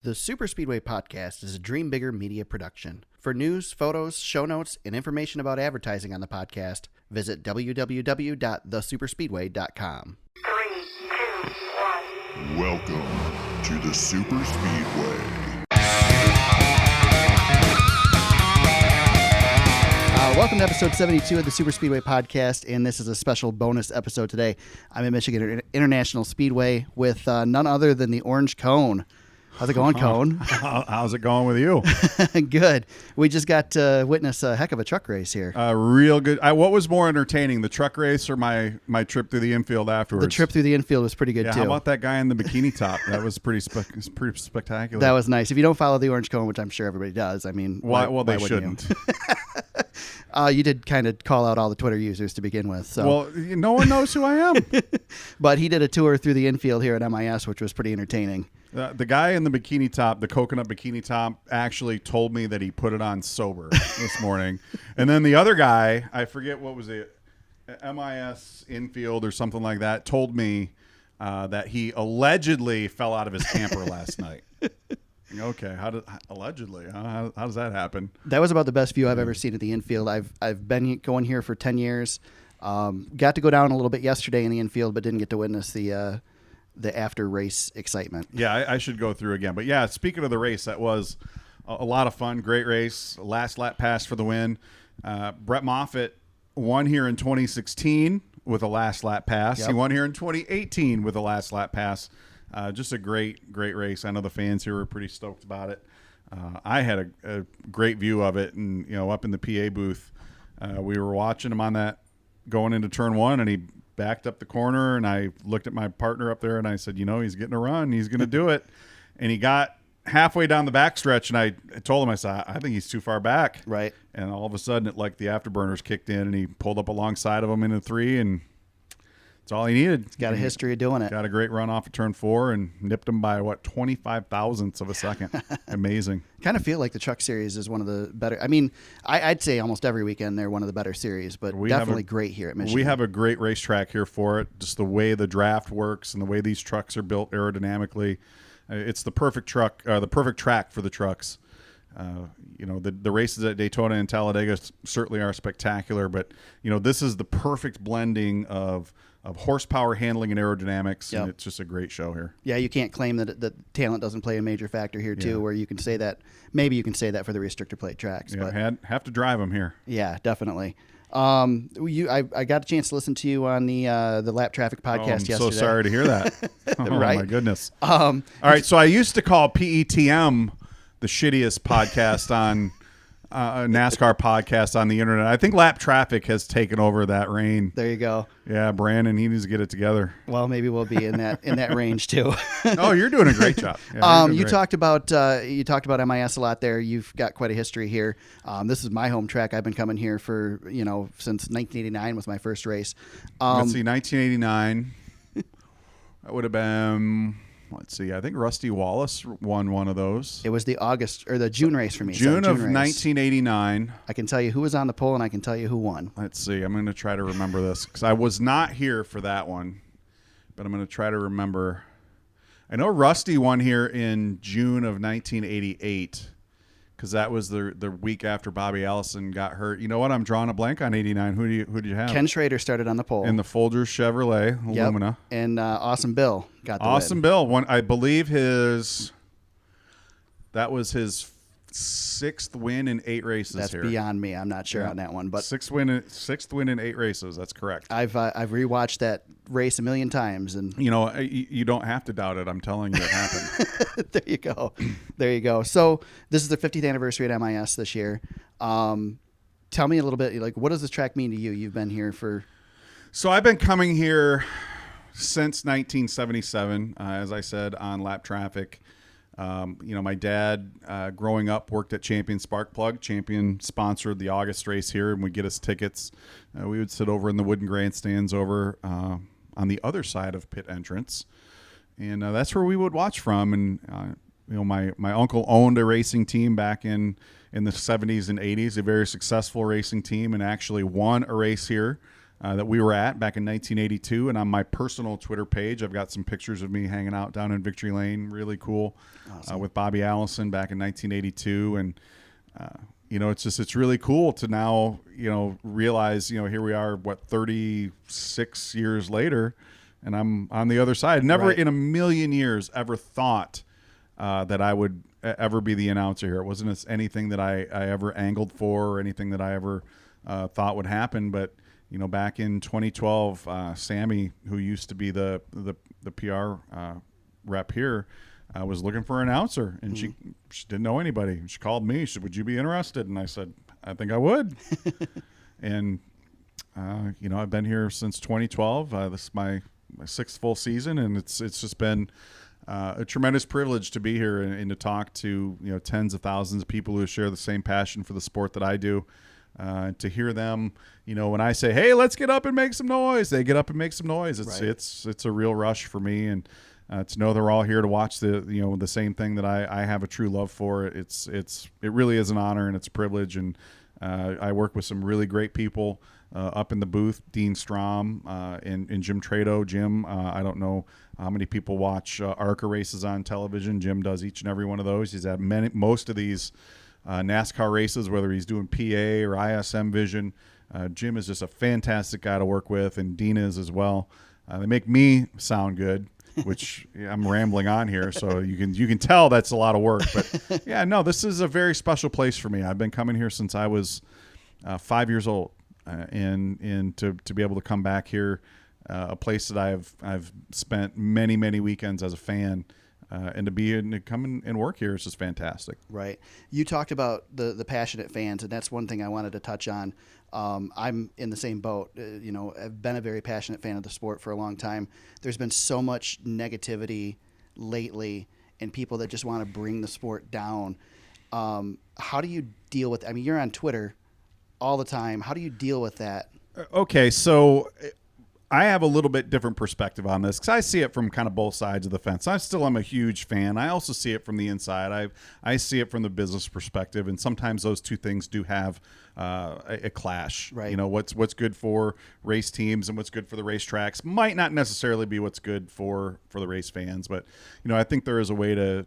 The Super Speedway Podcast is a Dream Bigger media production. For news, photos, show notes, and information about advertising on the podcast, visit www.thesuperspeedway.com. 3, 2, 1. Welcome to the Super Speedway. Welcome to episode 72 of the Super Speedway Podcast, and this is a special bonus episode today. I'm at Michigan International Speedway with none other than the Orange Cone. How's it going, Cone? How's it going with you? Good. We just got to witness a heck of a truck race here. Real good. What was more entertaining, the truck race or my trip through the infield afterwards? The trip through the infield was pretty good, yeah, too. How about that guy in the bikini top? That was pretty spectacular. That was nice. If you don't follow the Orange Cone, which I'm sure everybody does, I mean, why wouldn't shouldn't. You did kind of call out all the Twitter users to begin with. So. Well, no one knows who I am. But he did a tour through the infield here at MIS, which was pretty entertaining. The guy in the bikini top, the coconut bikini top, actually told me that he put it on sober this morning. And then the other guy, I forget what was it, MIS infield or something like that, told me that he allegedly fell out of his camper last night. Okay, allegedly? How does that happen? That was about the best view I've ever seen at the infield. I've been going here for 10 years. Got to go down a little bit yesterday in the infield, but didn't get to witness the after race excitement. Yeah, I should go through again. But yeah, speaking of the race, that was a lot of fun. Great race. Last lap pass for the win. Brett Moffitt won here in 2016 with a last lap pass. Yep. He won here in 2018 with a last lap pass. Just a great race. I know the fans here were pretty stoked about it. I had a great view of it, and up in the PA booth, we were watching him on that going into turn one, and he backed up the corner, and I looked at my partner up there, and I said, he's getting a run. He's going to do it. And he got halfway down the backstretch, and I told him, I said, I think he's too far back. Right. And all of a sudden, the afterburners kicked in, and he pulled up alongside of him into three, and that's all he needed. He's got a history of doing it. Got a great run off of turn four and nipped him by 25 thousandths of a second. Amazing. Kind of feel like the truck series is one of the better. I mean, I'd say almost every weekend they're one of the better series, but definitely great here at Michigan. We have a great racetrack here for it. Just the way the draft works and the way these trucks are built aerodynamically, it's the perfect truck, the perfect track for the trucks. The races at Daytona and Talladega certainly are spectacular, but this is the perfect blending of horsepower, handling, and aerodynamics, yep. And it's just a great show here. Yeah, you can't claim that talent doesn't play a major factor here too. Where you can say that, maybe you can say that for the restrictor plate tracks. Yeah, but have to drive them here. Yeah, definitely. I got a chance to listen to you on the Lap Traffic podcast yesterday. So sorry to hear that. Right? My goodness. All right, so I used to call PETM the shittiest podcast on NASCAR podcast on the internet. I think Lap Traffic has taken over that reign. There you go. Yeah, Brandon, he needs to get it together. Well, maybe we'll be in that range too. Oh, you're doing a great job. Yeah, you talked about MIS a lot there. You've got quite a history here. This is my home track. I've been coming here for since 1989 was my first race. Let's see, 1989. That would have been. Let's see. I think Rusty Wallace won one of those. It was the June race for me. June of 1989. I can tell you who was on the pole, and I can tell you who won. Let's see. I'm going to try to remember this because I was not here for that one, but I'm going to try to remember. I know Rusty won here in June of 1988 because that was the week after Bobby Allison got hurt. You know what? I'm drawing a blank on 89. Who do you have? Ken Schrader started on the pole. In the Folgers Chevrolet Lumina. And Awesome Bill got the Awesome Bill won. I believe that was his 6th win in 8 races. That's here. beyond me. I'm not sure on that one, but 6th win in 8 races. That's correct. I've rewatched that race a million times, and you don't have to doubt it. I'm telling you, it happened. There you go. So this is the 50th anniversary at MIS this year. Tell me a little bit, what does this track mean to you? You've been here for. So I've been coming here since 1977, as I said, on Lap Traffic. My dad, growing up, worked at Champion Sparkplug. Champion sponsored the August race here and would get us tickets. We would sit over in the wooden grandstands over on the other side of pit entrance. And that's where we would watch from. And, my uncle owned a racing team back in the 70s and 80s, a very successful racing team, and actually won a race here that we were at back in 1982. And on my personal Twitter page, I've got some pictures of me hanging out down in Victory Lane. Really cool. With Bobby Allison back in 1982. And, it's really cool to now, realize, here we are, 36 years later, and I'm on the other side. Never Right. in a million years ever thought that I would ever be the announcer here. It wasn't anything that I ever angled for or anything that I ever thought would happen. But, back in 2012, Sammy, who used to be the PR rep here, was looking for an announcer, and she didn't know anybody. She called me. She said, "Would you be interested?" And I said, "I think I would." And I've been here since 2012. This is my sixth full season, and it's just been a tremendous privilege to be here and to talk to tens of thousands of people who share the same passion for the sport that I do. To hear them, when I say, "Hey, let's get up and make some noise," they get up and make some noise. Right. It's a real rush for me, and to know they're all here to watch the same thing that I have a true love for. It really is an honor, and it's a privilege. And I work with some really great people up in the booth, Dean Strom and Jim Trado. Jim, I don't know how many people watch ARCA races on television. Jim does each and every one of those. He's at most of these NASCAR races, whether he's doing PA or ISM Vision. Jim is just a fantastic guy to work with, and Dean is as well. They make me sound good, which I'm rambling on here, so you can tell that's a lot of work. But yeah, no, this is a very special place for me. I've been coming here since I was 5 years old, and to be able to come back here, a place that I've spent many weekends as a fan. And to come and work here is just fantastic. Right. You talked about the passionate fans, and that's one thing I wanted to touch on. I'm in the same boat. I've been a very passionate fan of the sport for a long time. There's been so much negativity lately and people that just want to bring the sport down. How do you deal with, you're on Twitter all the time. How do you deal with that? Okay, so I have a little bit different perspective on this because I see it from kind of both sides of the fence. I still am a huge fan. I also see it from the inside. I see it from the business perspective, and sometimes those two things do have a clash. Right. What's good for race teams and what's good for the racetracks might not necessarily be what's good for the race fans. But I think there is a way to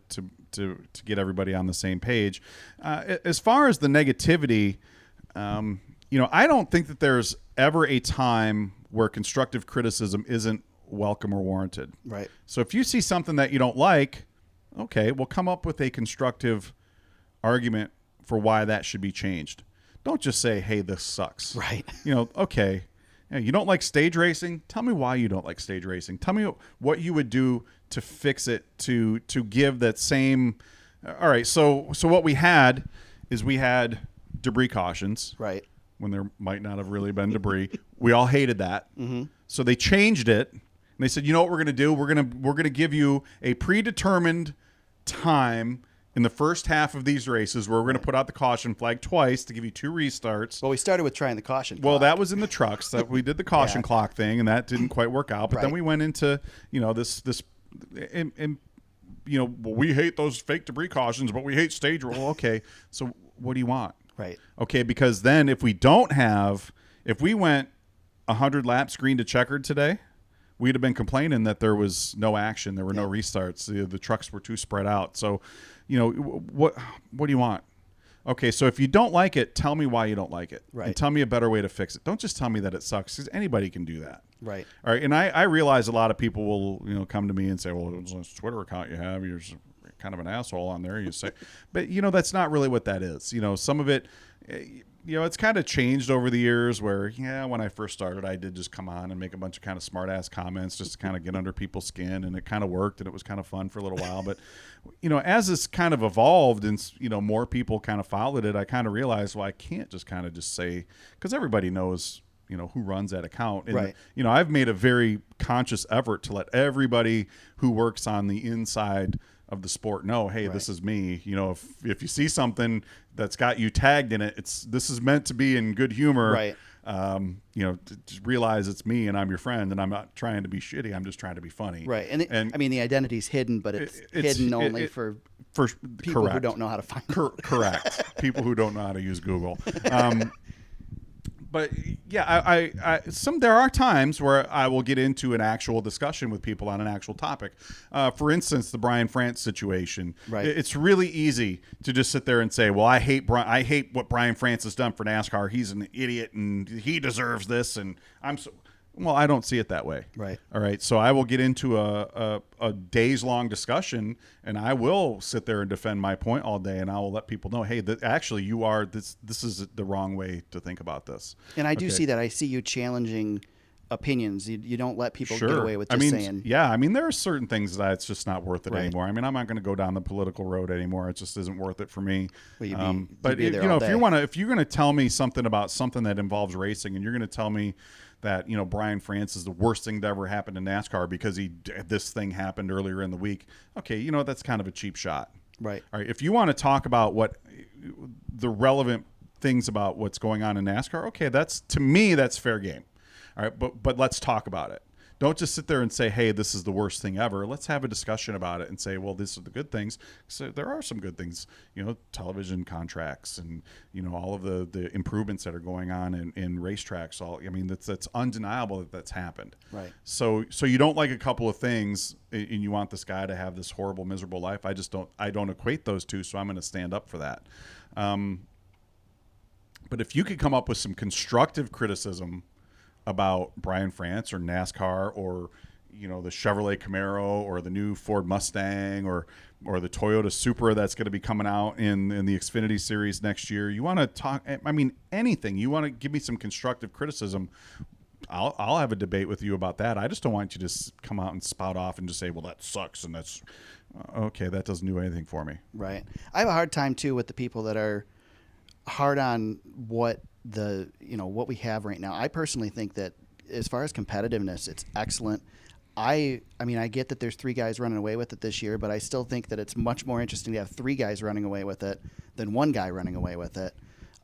get everybody on the same page. As far as the negativity, I don't think that there's ever a time where constructive criticism isn't welcome or warranted. Right. So if you see something that you don't like, okay, we'll come up with a constructive argument for why that should be changed. Don't just say, "Hey, this sucks." Right. Okay. You don't like stage racing? Tell me why you don't like stage racing. Tell me what you would do to fix it, to give that same. All right. So what we had is we had debris cautions. Right. When there might not have really been debris. We all hated that. Mm-hmm. So they changed it, and they said, "You know what we're going to do? We're going to give you a predetermined time in the first half of these races where we're going to put out the caution flag twice to give you 2 restarts." Well, we started with trying the caution Well, clock. that was in the trucks that we did the caution Yeah. clock thing, and that didn't quite work out. But then Right. we went into this, and well, we hate those fake debris cautions, but we hate stage rule. Okay, so what do you want? Right. Okay, because then if we went 100 laps green to checkered today, we'd have been complaining that there was no action, there were no restarts, the trucks were too spread out. So, what do you want? Okay, so if you don't like it, tell me why you don't like it. Right. And tell me a better way to fix it. Don't just tell me that it sucks, because anybody can do that. Right. All right, and I realize a lot of people will come to me and say, "Well, it's this Twitter account you have, you're kind of an asshole on there." You say, but that's not really what that is. Some of it, it's kind of changed over the years. Where when I first started, I did just come on and make a bunch of kind of smart ass comments just to kind of get under people's skin, and it kind of worked, and it was kind of fun for a little while. But as this kind of evolved and more people kind of followed it, I kind of realized, well, I can't just kind of just say, because everybody knows who runs that account. And, Right. I've made a very conscious effort to let everybody who works on the inside of the sport know, hey, Right. this is me. If you see something that's got you tagged in it, this is meant to be in good humor. Right. Just realize it's me and I'm your friend, and I'm not trying to be shitty. I'm just trying to be funny. Right. And the identity's hidden, but it's hidden only for people correct. who don't know how to find it. Correct. People who don't know how to use Google. But yeah, there are times where I will get into an actual discussion with people on an actual topic. For instance, the Brian France situation. Right. It's really easy to just sit there and say, "Well, I hate what Brian France has done for NASCAR. He's an idiot and he deserves this." And well, I don't see it that way. Right. All right. So I will get into a days-long discussion, and I will sit there and defend my point all day, and I will let people know, hey, actually, this is the wrong way to think about this. And I do Okay. see that. I see you challenging opinions. You don't let people get away with I just mean, saying. yeah, I mean, there are certain things that it's just not worth it Right. anymore. I mean, I'm not going to go down the political road anymore. It just isn't worth it for me. Well, you'd But be if, there you know, all if day. if you're going to tell me something about something that involves racing, and you're going to tell me that Brian France is the worst thing to ever happen in NASCAR because this thing happened earlier in the week. Okay, that's kind of a cheap shot. Right. All right. If you want to talk about what the relevant things about what's going on in NASCAR, okay, to me that's fair game. All right, but let's talk about it. Don't just sit there and say, hey, this is the worst thing ever. Let's have a discussion about it and say, well, these are the good things. So there are some good things, television contracts and, all of the improvements that are going on in racetracks. That's undeniable that that's happened. Right. So you don't like a couple of things and you want this guy to have this horrible, miserable life. I don't equate those two. So I'm going to stand up for that. But if you could come up with some constructive criticism about Brian France or NASCAR or the Chevrolet Camaro or the new Ford Mustang or the Toyota Supra that's going to be coming out in the Xfinity Series next year, you want to talk, anything, you want to give me some constructive criticism, I'll have a debate with you about that. I just don't want you to just come out and spout off and just say, well, that sucks and that's okay, that doesn't do anything for me. Right. I have a hard time too with the people that are hard on what we have right now. I personally think that as far as competitiveness, it's excellent. I get that there's 3 guys running away with it this year, but I still think that it's much more interesting to have 3 guys running away with it than 1 guy running away with it.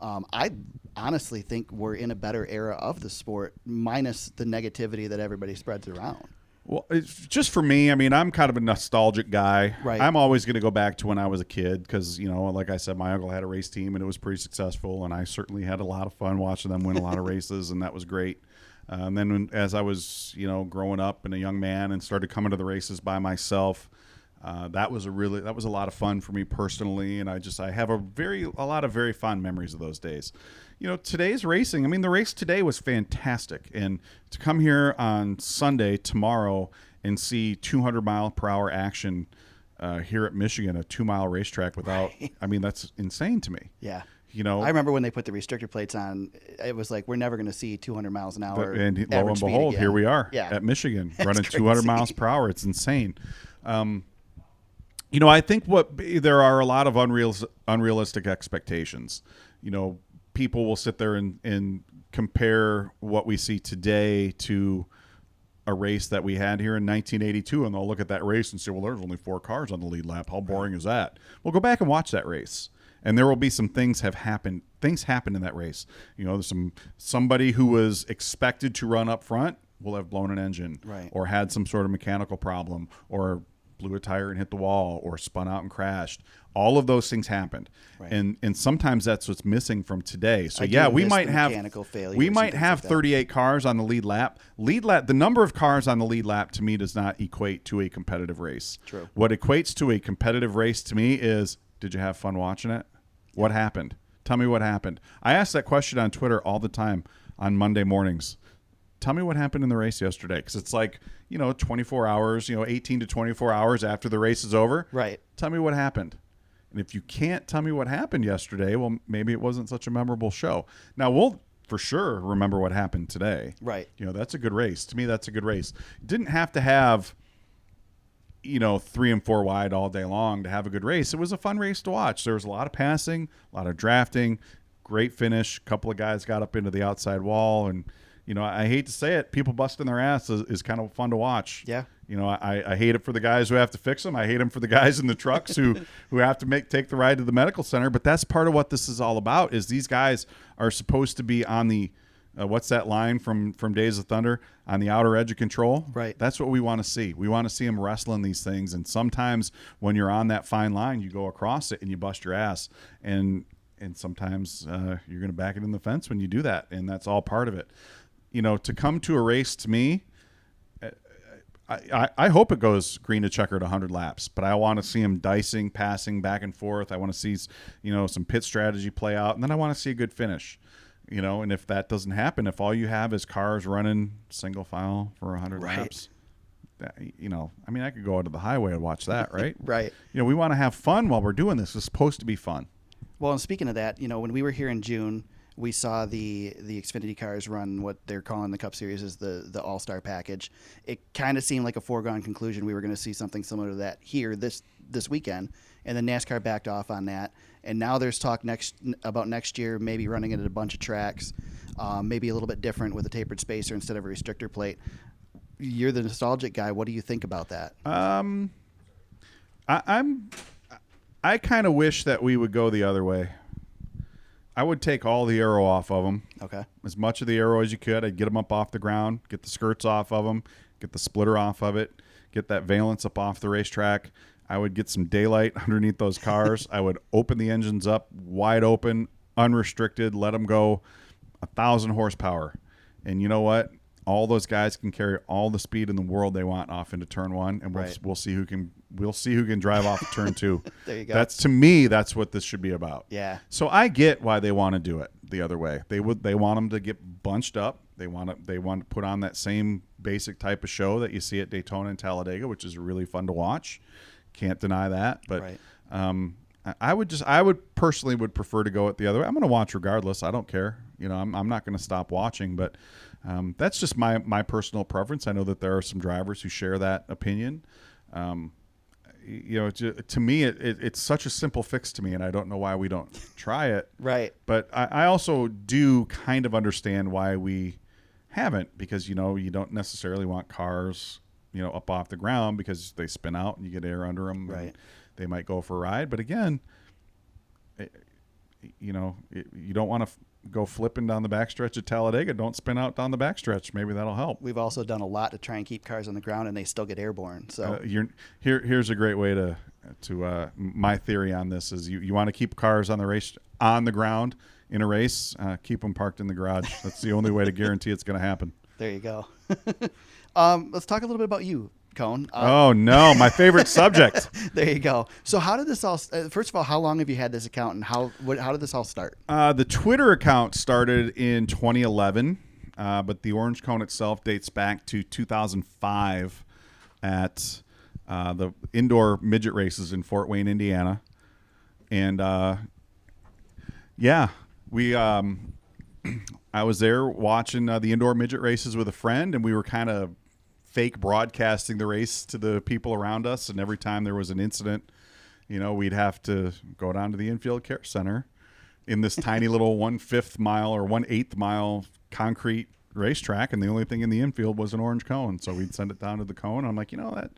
I honestly think we're in a better era of the sport, minus the negativity that everybody spreads around. Well, it's just for me, I'm kind of a nostalgic guy. Right. I'm always going to go back to when I was a kid because, like I said, my uncle had a race team and it was pretty successful. And I certainly had a lot of fun watching them win a lot of races, and that was great. And then as I was, growing up and a young man and started coming to the races by myself, that was a lot of fun for me personally. And I have a lot of very fond memories of those days. Today's racing, the race today was fantastic. And to come here on Sunday, tomorrow, and see 200-mile-per-hour action here at Michigan, a 2-mile racetrack without, that's insane to me. Yeah. I remember when they put the restrictor plates on, it was like, we're never going to see 200 miles an hour. And lo and average speed behold, again. here we are Yeah. at Michigan That's running crazy. 200 miles per hour. It's insane. I think there are a lot of unrealistic expectations. People will sit there and compare what we see today to a race that we had here in 1982, and they'll look at that race and say, well, there's only 4 cars on the lead lap. How boring is that? Well, go back and watch that race. And there will be some things happened in that race. There's somebody who was expected to run up front will have blown an engine, Right. or had some sort of mechanical problem, or blew a tire and hit the wall, or spun out and crashed. All of those things happened, Right. and sometimes that's what's missing from today. So I do yeah, we miss might the have mechanical failures we and might things have like that. 38 cars on the lead lap. The number of cars on the lead lap to me does not equate to a competitive race. True. What equates to a competitive race to me is, did you have fun watching it? What happened? Tell me what happened. I ask that question on Twitter all the time on Monday mornings. Tell me what happened in the race yesterday, because it's like 24 hours, 18 to 24 hours after the race is over. Right. Tell me what happened. And if you can't tell me what happened yesterday, well, maybe it wasn't such a memorable show. Now, we'll for sure remember what happened today. Right. That's a good race. To me, that's a good race. Didn't have to have 3 and 4 wide all day long to have a good race. It was a fun race to watch. There was a lot of passing, a lot of drafting, great finish. A couple of guys got up into the outside wall, and I hate to say it, people busting their ass is kind of fun to watch. Yeah. I hate it for the guys who have to fix them. I hate them for the guys in the trucks who have to take the ride to the medical center. But that's part of what this is all about, is these guys are supposed to be on the what's that line from Days of Thunder? On the outer edge of control. Right. That's what we want to see. We want to see them wrestling these things. And sometimes when you're on that fine line, you go across it and you bust your ass. And and sometimes you're going to back it in the fence when you do that, and that's all part of it. To come to a race, to me, I hope it goes green to checkered 100 laps, but I want to see him dicing, passing back and forth. I want to see, some pit strategy play out, and then I want to see a good finish. And if that doesn't happen, if all you have is cars running single file for 100 laps, I could go out to the highway and watch that, right? Right. We want to have fun while we're doing this. It's supposed to be fun. Well, and speaking of that, when we were here in June, we saw the Xfinity cars run what they're calling the Cup Series is the All-Star package. It kind of seemed like a foregone conclusion we were going to see something similar to that here this weekend, and then NASCAR backed off on that. And now there's talk about next year maybe running it at a bunch of tracks, maybe a little bit different with a tapered spacer instead of a restrictor plate. You're the nostalgic guy. What do you think about that? I kind of wish that we would go the other way. I would take all the aero off of them. Okay. As much of the aero as you could. I'd get them up off the ground, get the skirts off of them, get the splitter off of it, get that valence up off the racetrack. I would get some daylight underneath those cars. I would open the engines up wide open, unrestricted, let them go 1,000 horsepower. And you know what? All those guys can carry all the speed in the world they want off into turn one, and we'll see who can drive off of turn two. There you go. To me, that's what this should be about. Yeah. So I get why they want to do it the other way. They want them to get bunched up. They want to put on that same basic type of show that you see at Daytona and Talladega, which is really fun to watch. Can't deny that. But right. I would personally prefer to go it the other way. I'm going to watch regardless. I don't care. I'm not going to stop watching, but that's just my personal preference. I know that there are some drivers who share that opinion. To me, it's such a simple fix to me, and I don't know why we don't try it. Right. But I also do kind of understand why we haven't, because, you don't necessarily want cars, up off the ground because they spin out and you get air under them. Right. They might go for a ride. But again, you don't want to go flipping down the backstretch at Talladega. Don't spin out down the backstretch. Maybe that'll help. We've also done a lot to try and keep cars on the ground, and they still get airborne. So here's a great way to my theory on this is you want to keep cars on the ground in a race. Keep them parked in the garage. That's the only way to guarantee it's going to happen. There you go. Let's talk a little bit about you, Cone. Oh no, my favorite subject. There you go. So how did this all? First of all, how long have you had this account, and how did this all start? The Twitter account started in 2011, but the Orange Cone itself dates back to 2005 at the indoor midget races in Fort Wayne, Indiana, and we. I was there watching the indoor midget races with a friend, and we were kind of fake broadcasting the race to the people around us. And every time there was an incident, we'd have to go down to the infield care center in this tiny little 1/5 mile or 1/8 mile concrete racetrack. And the only thing in the infield was an orange cone. So we'd send it down to the cone. I'm like, that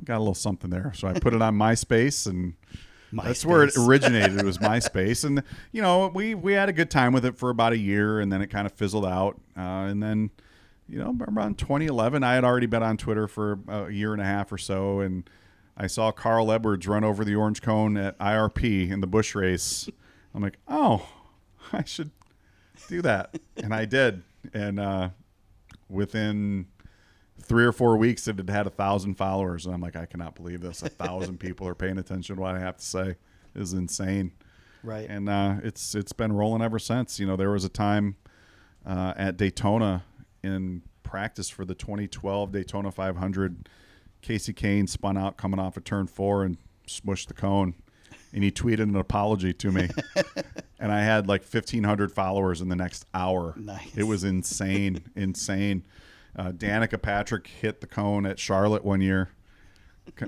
got a little something there. So I put it on MySpace, and that's where it originated. It was MySpace. And, we had a good time with it for about a year, and then it kind of fizzled out. And then, around 2011, I had already been on Twitter for a year and a half or so, and I saw Carl Edwards run over the orange cone at IRP in the Busch race. I'm like, oh, I should do that. And I did. And within 3 or 4 weeks, it had 1,000 followers. And I'm like, I cannot believe this. 1,000 people are paying attention to what I have to say. It is insane. Right. And it's been rolling ever since. There was a time at Daytona in practice for the 2012 Daytona 500, Casey Kane spun out coming off of turn 4 and smushed the cone. And he tweeted an apology to me. And I had like 1,500 followers in the next hour. Nice. It was insane. Danica Patrick hit the cone at Charlotte one year,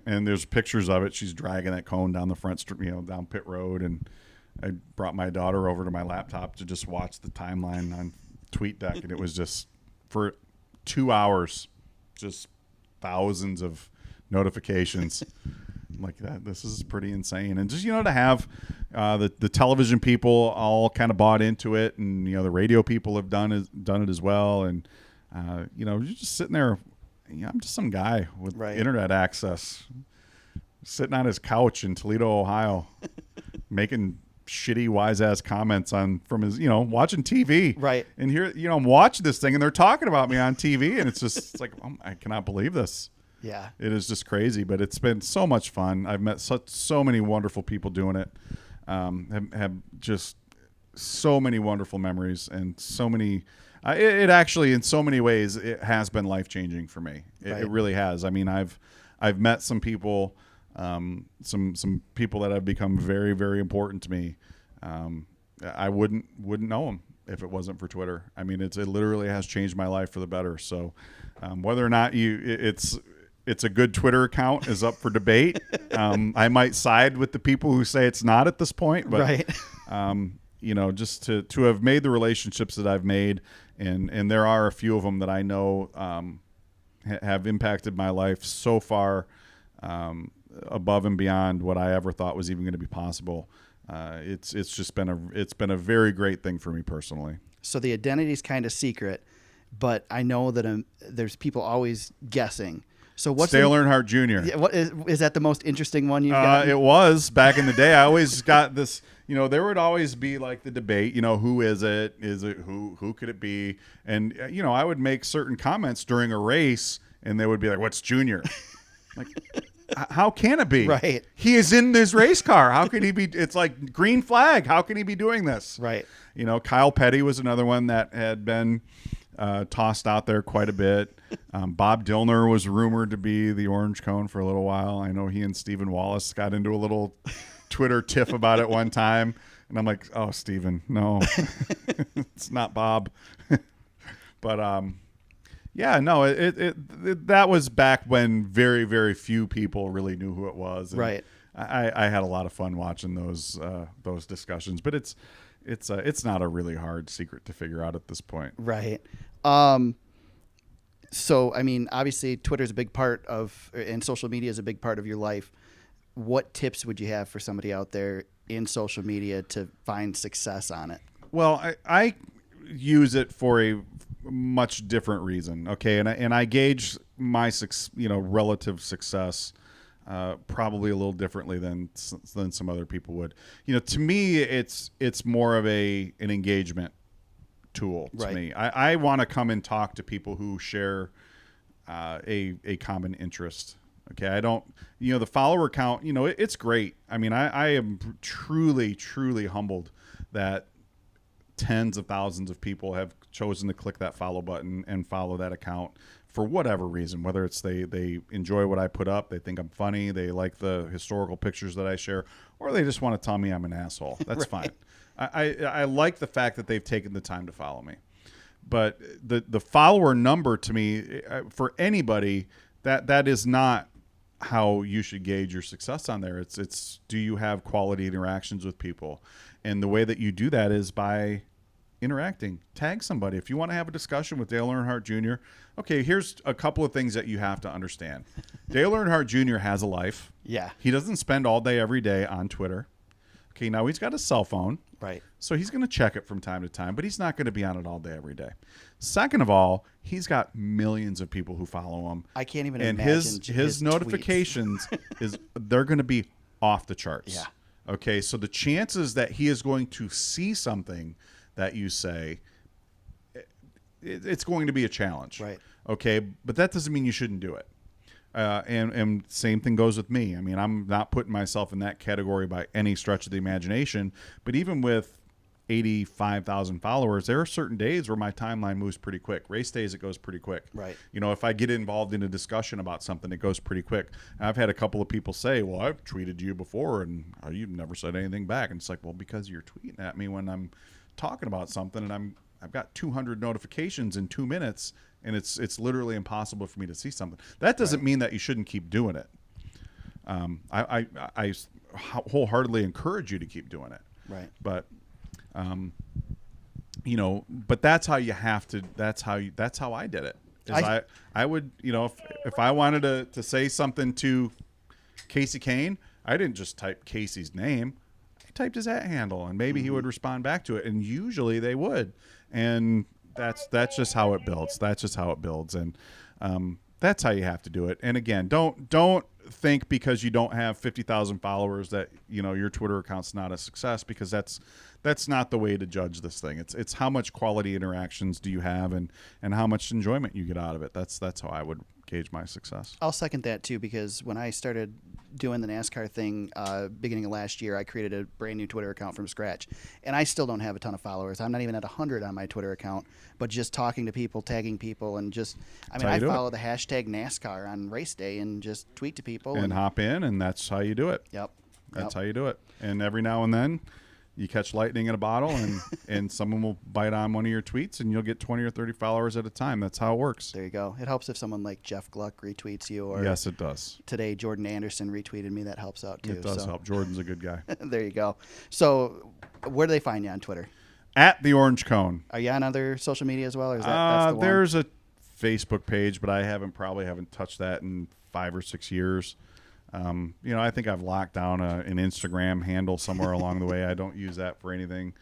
and there's pictures of it. She's dragging that cone down the front, down pit road, and I brought my daughter over to my laptop to just watch the timeline on TweetDeck, and it was just for 2 hours, just thousands of notifications. Like that, this is pretty insane. And just to have the television people all kind of bought into it, and the radio people have done it as well, and you're just sitting there. I'm just some guy with internet access, sitting on his couch in Toledo, Ohio, making shitty wise ass comments from his, watching TV. Right. And here, I'm watching this thing and they're talking about me on TV and it's like, oh, I cannot believe this. Yeah. It is just crazy, but it's been so much fun. I've met so many wonderful people doing it. Have just so many wonderful memories and so many. It actually, in so many ways, it has been life changing for me. It really has. I mean, I've met some people, some people that have become very, very important to me. I wouldn't know them if it wasn't for Twitter. I mean, it literally has changed my life for the better. So, whether or not it's a good Twitter account is up for debate. I might side with the people who say it's not at this point, but right. just to have made the relationships that I've made, and there are a few of them that I know have impacted my life so far, above and beyond what I ever thought was even going to be possible. It's been a very great thing for me personally. So the identity is kind of secret, but I know that there's people always guessing. So what's Dale Earnhardt Jr. Yeah, what is that the most interesting one you've got? It was back in the day. I always got this, there would always be like the debate, who is it? Is it who could it be? And, I would make certain comments during a race and they would be like, what's Junior? Like, how can it be? Right. He is in this race car. How can he be? It's like green flag. How can he be doing this? Right. Kyle Petty was another one that had been tossed out there quite a bit. Bob Dillner was rumored to be the Orange Cone for a little while. I know he and Stephen Wallace got into a little Twitter tiff about it one time. And I'm like, oh, Stephen, no, it's not Bob. But yeah, no, it that was back when very, very few people really knew who it was. And right. I had a lot of fun watching those discussions, but it's not a really hard secret to figure out at this point. Right. So, I mean, obviously Twitter's a big part and social media is a big part of your life. What tips would you have for somebody out there in social media to find success on it? Well, I use it for a much different reason. Okay. And I gauge my, relative success, probably a little differently than some other people would. To me, it's more of an engagement tool to right. me. I want to come and talk to people who share a common interest. Okay, I don't, the follower count, it's great. I mean, I am truly, truly humbled that tens of thousands of people have chosen to click that follow button and follow that account for whatever reason, whether it's they enjoy what I put up, they think I'm funny, they like the historical pictures that I share, or they just want to tell me I'm an asshole. That's right. fine. I like the fact that they've taken the time to follow me. But the follower number to me, for anybody, that is not how you should gauge your success on there. It's do you have quality interactions with people? And the way that you do that is by interacting. Tag somebody. If you want to have a discussion with Dale Earnhardt Jr., okay, here's a couple of things that you have to understand. Dale Earnhardt Jr. has a life. Yeah. He doesn't spend all day every day on Twitter. Okay, now he's got a cell phone. Right. So he's going to check it from time to time, but he's not going to be on it all day every day. Second of all, he's got millions of people who follow him. I can't even and imagine his notifications they're going to be off the charts. Yeah. Okay, so the chances that he is going to see something that you say, it's going to be a challenge. Right. Okay, but that doesn't mean you shouldn't do it. And same thing goes with me. I mean, I'm not putting myself in that category by any stretch of the imagination, but even with 85,000 followers, there are certain days where my timeline moves pretty quick. Race days, it goes pretty quick. Right. If I get involved in a discussion about something, it goes pretty quick. I've had a couple of people say, well, I've tweeted you before and you've never said anything back. And it's like, well, because you're tweeting at me when I'm talking about something and I've got 200 notifications in 2 minutes and it's literally impossible for me to see something. That doesn't mean that you shouldn't keep doing it. I wholeheartedly encourage you to keep doing it. Right. But but that's how you have to. That's how I did it. I would, if I wanted to say something to Casey Kane, I didn't just type Casey's name. I typed his @ handle, and maybe he would respond back to it, and usually they would. And that's just how it builds. That's just how it builds, and that's how you have to do it. And again, don't think because you don't have 50,000 followers that your Twitter account's not a success, because that's not the way to judge this thing. It's how much quality interactions do you have and how much enjoyment you get out of it. That's how I would gauge my success. I'll second that too, because when I started doing the NASCAR thing beginning of last year, I created a brand new Twitter account from scratch, and I still don't have a ton of followers. I'm not even at 100 on my Twitter account, but just talking to people, tagging people, and I follow the hashtag NASCAR on race day and just tweet to people and hop in, and that's how you do it. Yep. That's how you do it. And every now and then you catch lightning in a bottle, and someone will bite on one of your tweets, and you'll get 20 or 30 followers at a time. That's how it works. There you go. It helps if someone like Jeff Gluck retweets you, or yes, it does. Today, Jordan Anderson retweeted me. That helps out too. It does help. Jordan's a good guy. There you go. So, where do they find you on Twitter? At the Orange Cone. Are you on other social media as well, or is that's the one? There's a Facebook page, but I probably haven't touched that in 5 or 6 years. I think I've locked down an Instagram handle somewhere along the way. I don't use that for anything.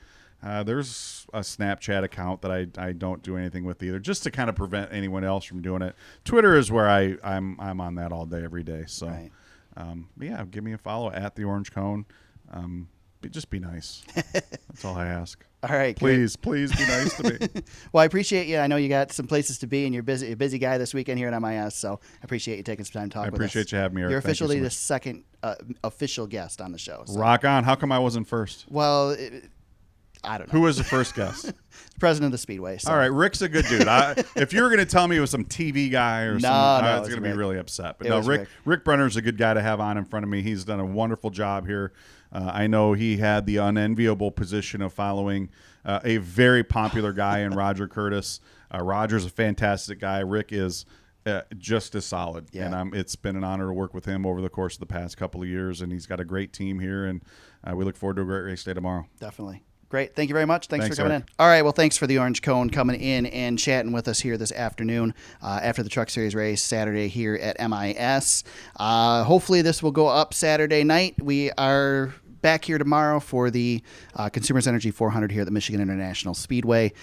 There's a Snapchat account that I don't do anything with either, just to kind of prevent anyone else from doing it. Twitter is where I'm on that all day, every day. So, right. But yeah, give me a follow at the Orange Cone. Just be nice. That's all I ask. All right. Please be nice to me. Well, I appreciate you. I know you got some places to be, and you're a busy guy this weekend here at MIS, so I appreciate you taking some time to talk with us. I appreciate you having me, Eric. You're officially so the second official guest on the show. So. Rock on. How come I wasn't first? Well, I don't know. Who was the first guest? President of the Speedway. So. All right, Rick's a good dude. If you were going to tell me it was some TV guy or something, I was going to be really upset. But no, Rick Brenner's a good guy to have on in front of me. He's done a wonderful job here. I know he had the unenviable position of following a very popular guy in Roger Curtis. Roger's a fantastic guy. Rick is just as solid. Yeah. And it's been an honor to work with him over the course of the past couple of years, and he's got a great team here, and we look forward to a great race day tomorrow. Definitely. Great. Thank you very much. Thanks for coming in. All right. Well, thanks for the Orange Cone coming in and chatting with us here this afternoon after the Truck Series race Saturday here at MIS. Hopefully this will go up Saturday night. We are back here tomorrow for the Consumers Energy 400 here at the Michigan International Speedway.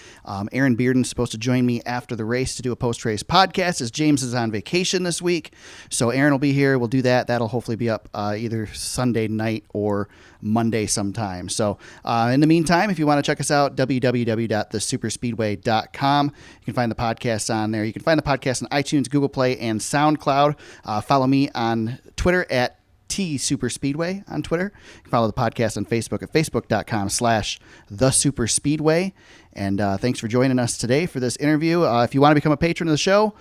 Aaron Bearden's supposed to join me after the race to do a post-race podcast, as James is on vacation this week. So Aaron will be here. We'll do that. That'll hopefully be up either Sunday night or Monday sometime. So in the meantime, if you want to check us out, www.thesuperspeedway.com. You can find the podcast on there. You can find the podcast on iTunes, Google Play, and SoundCloud. Follow me on Twitter at T-Superspeedway on Twitter. You can follow the podcast on Facebook at facebook.com/thesuperspeedway. And thanks for joining us today for this interview. If you want to become a patron of the show,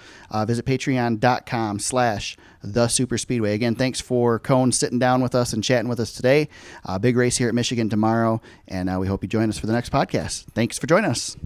visit patreon.com/thesuperspeedway. Again, thanks for Cone sitting down with us and chatting with us today. Big race here at Michigan tomorrow, and we hope you join us for the next podcast. Thanks for joining us.